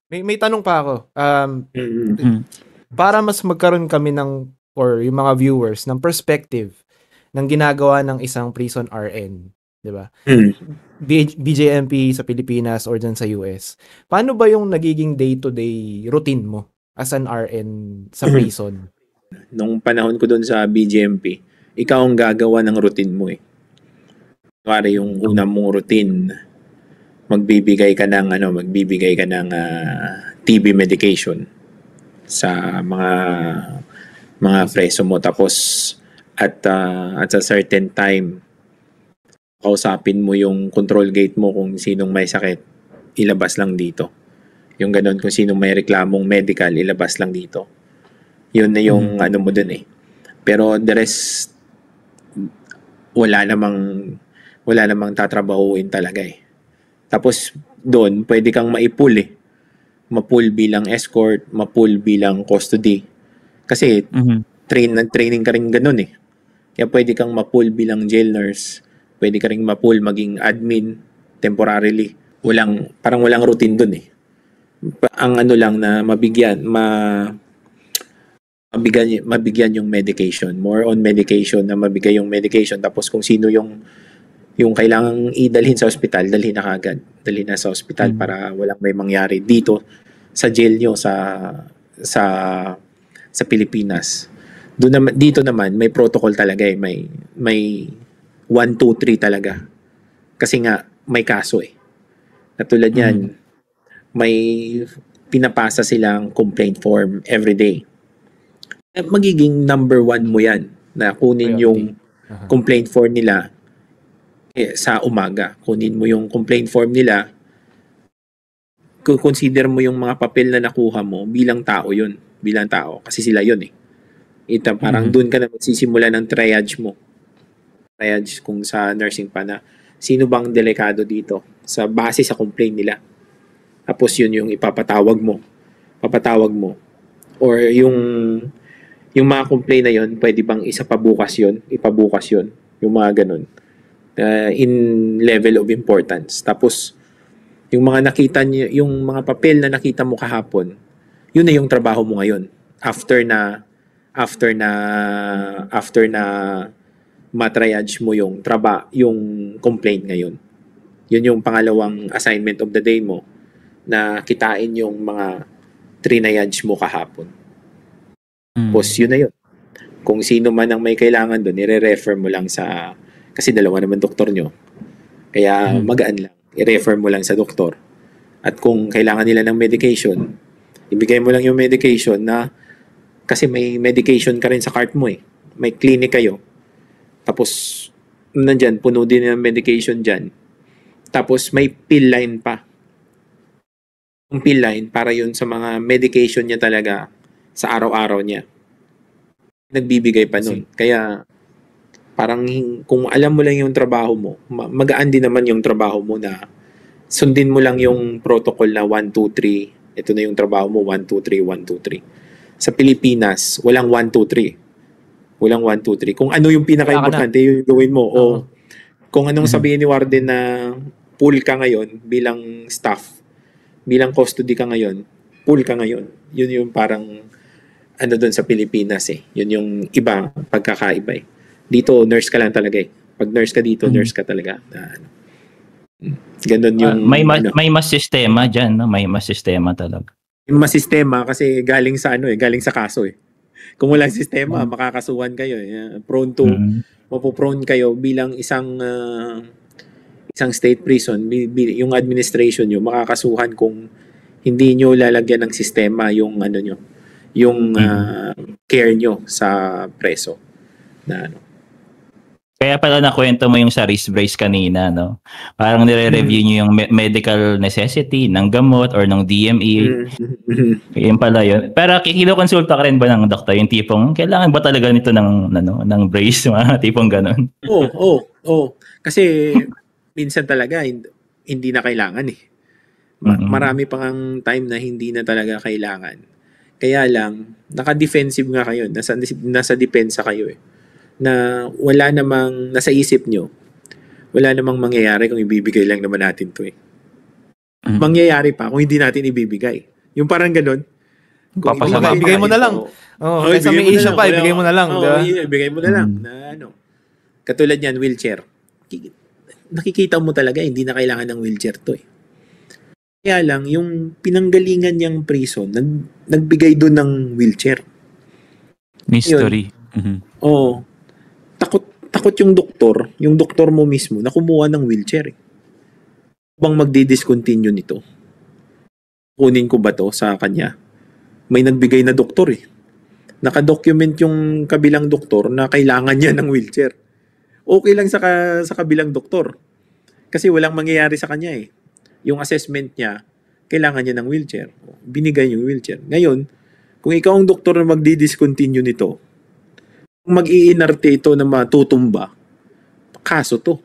May tanong pa ako. Mm. Para mas magkaroon kami ng, or yung mga viewers, ng perspective ng ginagawa ng isang prison RN, di ba? BJMP sa Pilipinas or dyan sa US. Paano ba yung nagiging day-to-day routine mo as an RN sa prison? Nung panahon ko doon sa BJMP, ikaw ang gagawa ng routine mo eh. Para yung una mong routine, magbibigay ka ng TB medication sa mga preso mo, tapos at a certain time kausapin mo yung control gate mo kung sinong may sakit, ilabas lang dito. Yung ganun, kung sinong may reklamong medical, ilabas lang dito. Yun na yung ano mo dun eh. Pero the rest, wala namang tatrabahuin talaga eh. Tapos doon, pwede kang maipul eh. Mapul bilang escort, mapul bilang custody. Kasi training ka rin ganun eh. Kaya pwede kang mapul bilang jail nurse. Pwede ka rin mapul maging admin temporarily. Parang walang routine dun eh. Ang ano lang na mabigyan yung medication. More on medication, na mabigay yung medication. Tapos kung sino yung kailangang idalhin sa ospital, dalhin na kagad. Dalhin na sa ospital para walang may mangyari dito sa jail nyo sa Pilipinas. Dito naman may protocol talaga eh. May 1, 2, 3 talaga. Kasi nga may kaso eh. Katulad yan, may pinapasa silang complaint form every day. Magiging number 1 mo yan na kunin yung complaint form nila sa umaga. Kunin mo yung complaint form nila, consider mo yung mga papel na nakuha mo bilang tao yun. Bilang tao. Kasi sila yun eh. Parang doon ka na magsisimula ng triage mo. Triage kung sa nursing pa na sino bang delikado dito sa base sa complaint nila. Tapos yun yung ipapatawag mo. Or yung mga complaint na yun, pwede bang ipabukas yun. Yung mga ganun. In level of importance. Tapos yung mga yung mga papel na nakita mo kahapon, yun na yung trabaho mo ngayon. After na matriage mo yung complaint ngayon. Yun yung pangalawang assignment of the day mo, na kitain yung mga trinayage mo kahapon. Tapos yun na yun. Kung sino man ang may kailangan doon, i-refer mo lang kasi dalawa naman doktor nyo. Kaya magaan lang. I-refer mo lang sa doktor. At kung kailangan nila ng medication, ibigay mo lang yung medication na, kasi may medication ka rin sa cart mo eh. May clinic kayo. Tapos, nandyan, puno din ng medication dyan. Tapos, may pill line pa. Yung pill line, para yun sa mga medication niya talaga sa araw-araw niya. Nagbibigay pa nun. Kaya, parang kung alam mo lang yung trabaho mo, magaan din naman yung trabaho mo na sundin mo lang yung protocol na 1, 2, 3. Ito na yung trabaho mo, 1, 2, 3, 1, 2, 3. Sa Pilipinas, walang 1, 2, 3. Walang 1, 2, 3. Kung ano yung pinaka-importante, yung gawin mo. O kung anong sabihin ni Warden na pool ka ngayon bilang staff, bilang custody ka ngayon, pool ka ngayon. Yun yung parang ano doon sa Pilipinas eh. Yun yung iba, pagkakaiba eh. Dito, nurse ka lang talaga eh. Pag nurse ka dito, nurse ka talaga. Ganun yung... may mas sistema dyan, no? May mas sistema talaga. Yung mas sistema kasi galing sa galing sa kaso eh. Kung walang sistema, makakasuhan kayo eh. Mapuprone kayo bilang isang state prison, yung administration nyo, makakasuhan kung hindi nyo lalagyan ng sistema yung care nyo sa preso. Kaya pala nakwento mo yung sa wrist brace kanina, no? Parang nire-review nyo yung medical necessity ng gamot or ng DME. Yun pala yun. Pero kinokonsulta ka rin ba ng doktor? Yung tipong, kailangan ba talaga nito ng brace? Mga tipong ganun. Oo. Kasi minsan talaga hindi na kailangan eh. Marami pang time na hindi na talaga kailangan. Kaya lang, naka-defensive nga kayo. Nasa depensa kayo eh. Na wala namang nasa isip nyo, wala namang mangyayari kung ibibigay lang naman natin to eh. Mangyayari pa kung hindi natin ibibigay. Yung parang ganun. Papasama. Ibigay mo na lang. Kaysa may issue pa, ibigay mo na lang. Ibigay mo na lang. Na ano. Katulad yan, wheelchair. Nakikita mo talaga, hindi na kailangan ng wheelchair to eh. Kaya lang, yung pinanggalingan niyang prison, nagbigay doon ng wheelchair. Mystery. Oo. Takot yung doktor mo mismo na kumuha ng wheelchair eh. Bang magdi-discontinue nito? Kunin ko ba to sa kanya? May nagbigay na doktor eh. Naka-document yung kabilang doktor na kailangan niya ng wheelchair. Okay lang sa kabilang doktor. Kasi walang mangyayari sa kanya eh. Yung assessment niya, kailangan niya ng wheelchair. Binigay yung wheelchair. Ngayon, kung ikaw ang doktor na magdi-discontinue nito, kung mag-iinarte ito na matutumba, kaso to.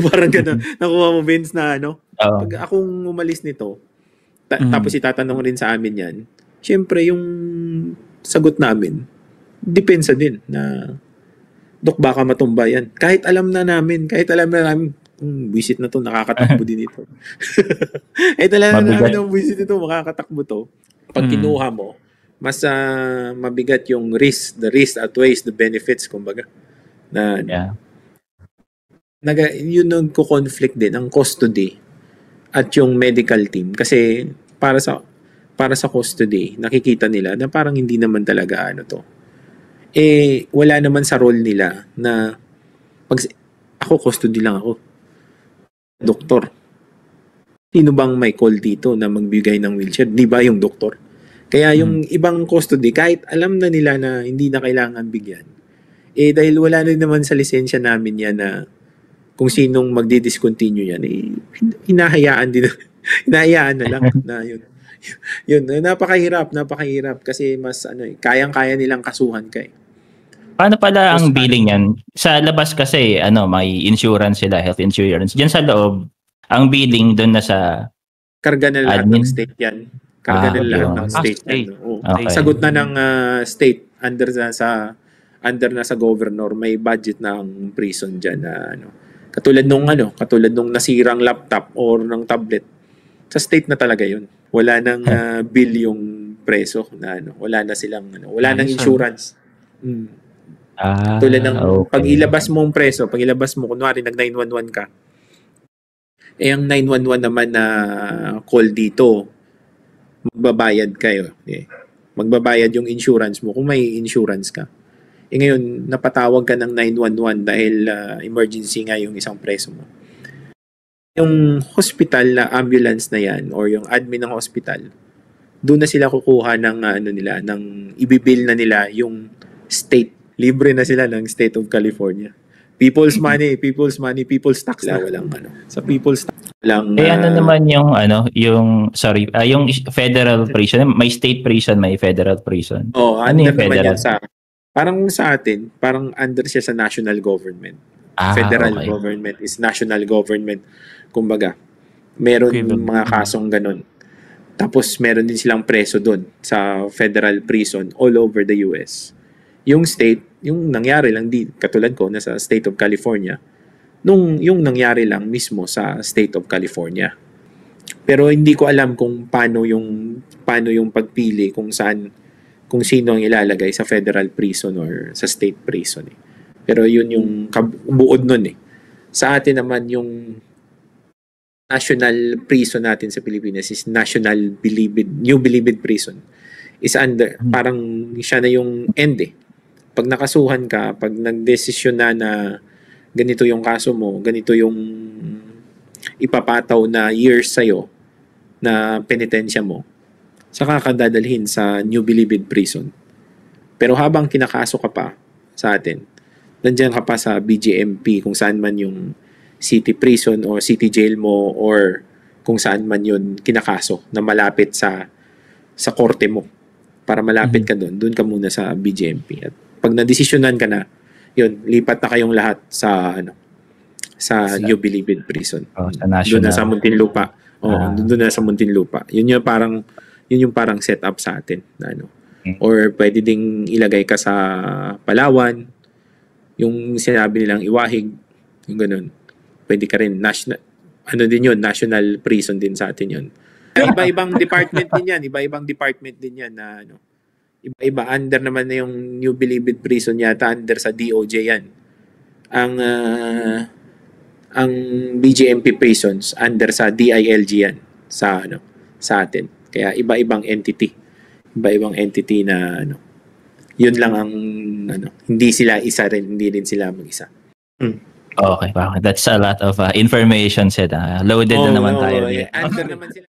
Parang gano'n. Nakuha mo, Vince, na ano? Pag akong umalis nito, tapos itatanong rin sa amin yan, syempre, yung sagot namin, depensa din na, Dok, baka matumba yan. Kahit alam na namin, visit na to, nakakatakbo din ito. Kahit alam na namin, visit ito, makakatakbo to. Pag kinuha mo, mas mabigat yung risk. The risk outweighs the benefits, kumbaga. Yun ang conflict din, ang custody at yung medical team. Kasi para sa custody, nakikita nila na parang hindi naman talaga to. Wala naman sa role nila na ako custody lang ako. Doktor. Sino bang may call dito na magbigay ng wheelchair? Di ba yung doktor? Kaya yung ibang custody, kahit alam na nila na hindi na kailangan bigyan, dahil wala na naman sa lisensya namin yan na kung sinong magdi-discontinue yan, hinahayaan na lang na yun. Yun, napakahirap kasi mas kayang-kaya nilang kasuhan ka eh. Paano pala ang billing yan? Sa labas kasi, may insurance sila, health insurance. Diyan sa loob, ang billing doon na sa karga na lahat ng state yan. Karga na lahat ng state yan. Okay. Sagot na ng state under na sa governor, may budget na ang prison diyan na katulad nung nasirang laptop or ng tablet. Sa state na talaga 'yun. Wala nang bill yung preso na wala na silang wala nang insurance. Tulad ng pag ilabas mo ang preso, pag ilabas mo kunwari nag 911 ka. Ang 911 naman na call dito, magbabayad kayo. Magbabayad yung insurance mo kung may insurance ka. Ngayon, napatawag ka ng 911 dahil emergency nga yung isang preso mo. Yung hospital na ambulance na yan or yung admin ng hospital, doon na sila kukuha ng ng ibibill na nila yung state. Libre na sila ng state of California. People's money, people's tax na. Walang sa people's tax. Walang, naman yung federal prison, may state prison, may federal prison. Ano yung federal? Parang sa atin, parang under siya sa national government. Federal government is national government. Kumbaga, meron mga kasong ganun. Tapos meron din silang preso doon sa federal prison all over the US. Yung state, yung nangyari lang katulad ko nasa state of California, yung nangyari lang mismo sa state of California. Pero hindi ko alam kung paano yung pagpili kung sino ang ilalagay sa federal prison or sa state prison eh. Pero yun yung buod nun eh. Sa atin naman yung national prison natin sa Pilipinas is New Bilibid Prison. Is under, parang siya na yung end eh. Pag nakasuhan ka, pag nagdesisyon na ganito yung kaso mo, ganito yung ipapataw na years sa'yo na penitensya mo, saka ka dadalhin sa New Bilibid Prison. Pero habang kinakaso ka pa sa atin, nandiyan ka pa sa BJMP kung saan man yung city prison o city jail mo or kung saan man yun kinakaso na malapit sa korte mo. Para malapit ka doon ka muna sa BJMP. At pag nadesisyonan ka na, yun, lipat na kayong lahat sa New Bilibid Prison. Doon na sa Muntinlupa. Doon na sa Muntinlupa. Yun yung parang setup sa atin na Or pwede ding ilagay ka sa Palawan, yung sinabi nilang Iwahig, yung ganun. Pwede ka rin national prison din sa atin yun. Iba-ibang department din yan. Iba-ibang department din yan na ano. Iba-iba. Under naman na yung New Bilibid Prison yata. Under sa DOJ yan. Ang BJMP prisons under sa DILG yan sa ano sa atin. Kaya iba-ibang entity. Iba-ibang entity na ano. Yun lang ang ano, hindi sila isa rin, hindi din sila mag-isa. Okay. That's a lot of information said. Loaded na naman tayo. Under naman sila.